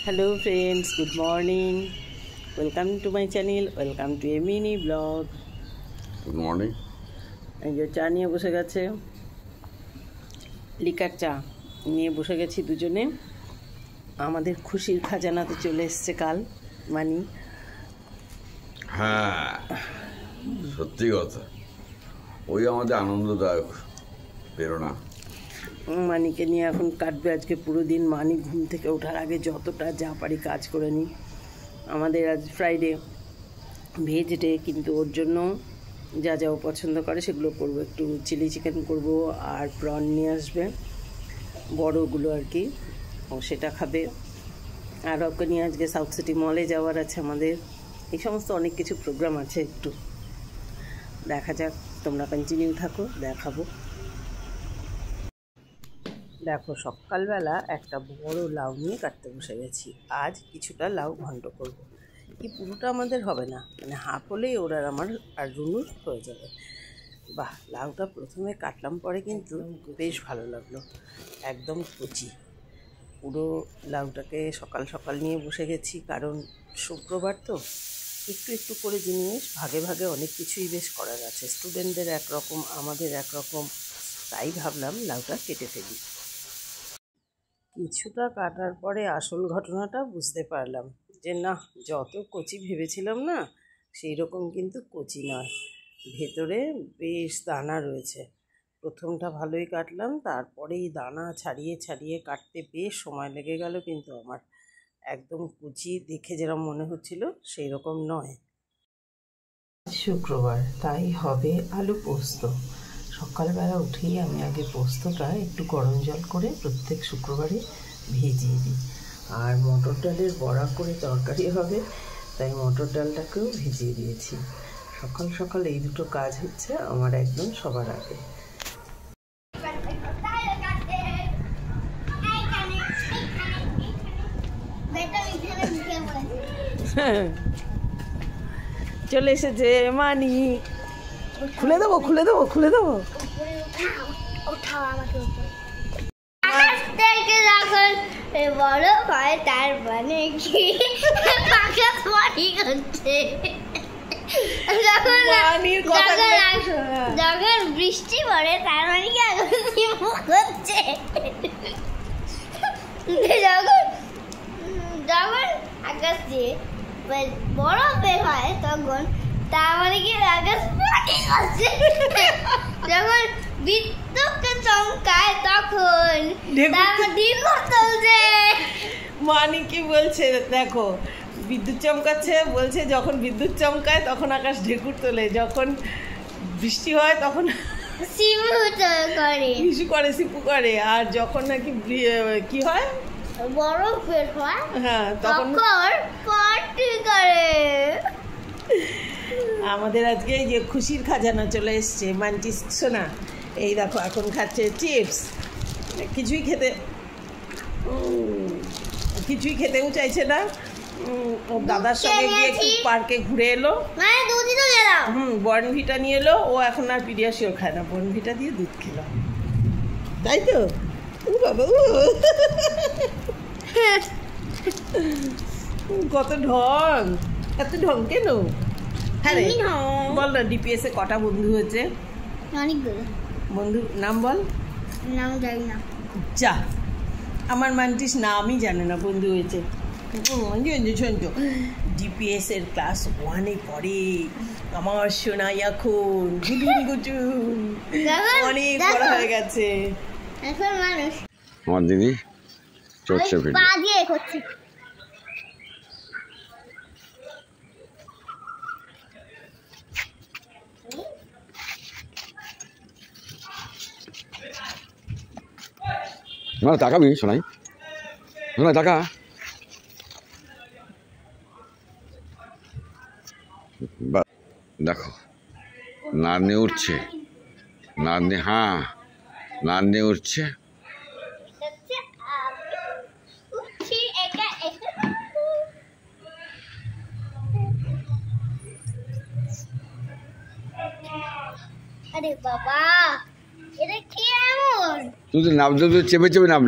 Hello friends, good morning. Welcome to my channel, welcome to a mini blog. Good morning. এই যে চা নিয়ে বসে গেছে, লিকার চা নিয়ে বসে গেছি দুজনে। আমাদের খুশির খাজানাতে চলে এসছে কাল মানি। হ্যাঁ, সত্যি কথা, ওই আমাদের আনন্দদায়ক প্রেরণা। মানিকে নিয়ে এখন কাটবে আজকে পুরো দিন। মানি ঘুম থেকে ওঠার আগে যতটা যা পারি কাজ করে নিই। আমাদের আজ ফ্রাইডে, ভেজ ডে, কিন্তু ওর জন্য যা যা ও পছন্দ করে সেগুলো করবো। একটু চিলি চিকেন করব আর প্রন নিয়ে আসবে, বড়গুলো আর কি, ও সেটা খাবে। আর ওকে নিয়ে আজকে সাউথ সিটি মলে যাওয়ার আছে আমাদের। এই সমস্ত অনেক কিছু প্রোগ্রাম আছে, একটু দেখা যাক। তোমরা কন্টিনিউ থাকো, দেখাবো। দেখো, সকালবেলা একটা বড় লাউ নিয়ে কাটতে বসে গেছি। আজ কিছুটা লাউ ঘন্ট করব। কি পুরোটা আমাদের হবে না, মানে হাফ হলেই ওর আর আমার আর রুনুর হয়ে যাবে। বাহ, লাউটা প্রথমে কাটলাম, পরে কিন্তু বেশ ভালো লাগলো, একদম কচি। পুরো লাউটাকে সকাল সকাল নিয়ে বসে গেছি, কারণ শুক্রবার তো একটু একটু করে জিনিস ভাগে ভাগে অনেক কিছুই বেশ করার আছে। স্টুডেন্টদের একরকম, আমাদের একরকম, তাই ভাবলাম লাউটা কেটে ফেলি। কিছুটা কাটার পরে আসল ঘটনাটা বুঝতে পারলাম যে না, যত কচি ভেবেছিলাম না, সেই রকম কিন্তু কচি নয়, ভেতরে বেশ দানা রয়েছে। প্রথমটা ভালোই কাটলাম, তারপরেই দানা ছাড়িয়ে ছাড়িয়ে কাটতে বেশ সময় লেগে গেল, কিন্তু আমার একদম কুচি দেখে যেরকম মনে হচ্ছিল সেই রকম নয়। শুক্রবার, তাই হবে আলু পোস্ত। সকালবেলা উঠেই আমি আগে পোস্তটা একটু গরম জল করে প্রত্যেক শুক্রবারে ভিজিয়ে দিই। আর মটর ডালের বড়া করে তরকারি হবে, তাই মটর ডালটাকেও ভিজিয়ে দিয়েছি। সকাল সকাল এই দুটো কাজ হচ্ছে আমার একদম সবার আগে। চলে এসেছে মানি। খুলে দেবো খুলে দেবো খুলে দেবো। বড় হয় তার মানে কি হচ্ছে, যখন বৃষ্টি পড়ে তার মানে কি হচ্ছে, যখন আকাশ দিয়ে বরফ বের হয় তখন তার মানে কি আকাশ পানি হচ্ছে, যখন বিদ্যুৎ চমকায় তখন মানি কি বলছে দেখো, বিদ্যুৎ চমকাচ্ছে বলছে, যখন বিদ্যুৎ চমকায় তখন আকাশ ঢেকুর তোলে, যখন বৃষ্টি হয় তখন সিপু করে, আর যখন নাকি কি হয় বরফ বের হয়, হ্যাঁ, তখন পার্টি করে। আমাদের আজকে এই যে খুশির খাজানা চলে এসছে। মানটি শোনা, এই দেখো এখন খাচ্ছে চিপস। কিছুই খেতেও চাইছে না। ওর দাদার সঙ্গে গিয়ে একটু পার্কে ঘুরে এলো, বর্নভিটা নিয়ে এলো। ও এখন আর পিডিয়াশিওর খায় না, বর্নভিটা দিয়ে দুধ খেলো, তাই তো বাবা। কত ঢং, এত ঢং কেন? হ্যাঁ রে, বল না, ডিপিএস এ কটা বন্ধু হয়েছে? অনেকগুলো। বন্ধু নাম বল। নাম জানি না। যা, আমার মানটিস নামই জানে না বন্ধু হয়েছে। ডিপিএস এর ক্লাস 1-এ পড়ে আমার সোনা, এখন গুটুন গুটুন অনেক বড় হয়ে গেছে এখন মানুষ। আমার দিদি চলছে পা দিয়ে করছে। তাকাবি শোনাই, শোনাই টাকা। দেখো, নাতনি উঠছে, নাতনি, হ্যাঁ নাতনি উঠছে। আরে বাবা, এটা কি এমন? তুই তো নামতে চেপে চেপে নাম।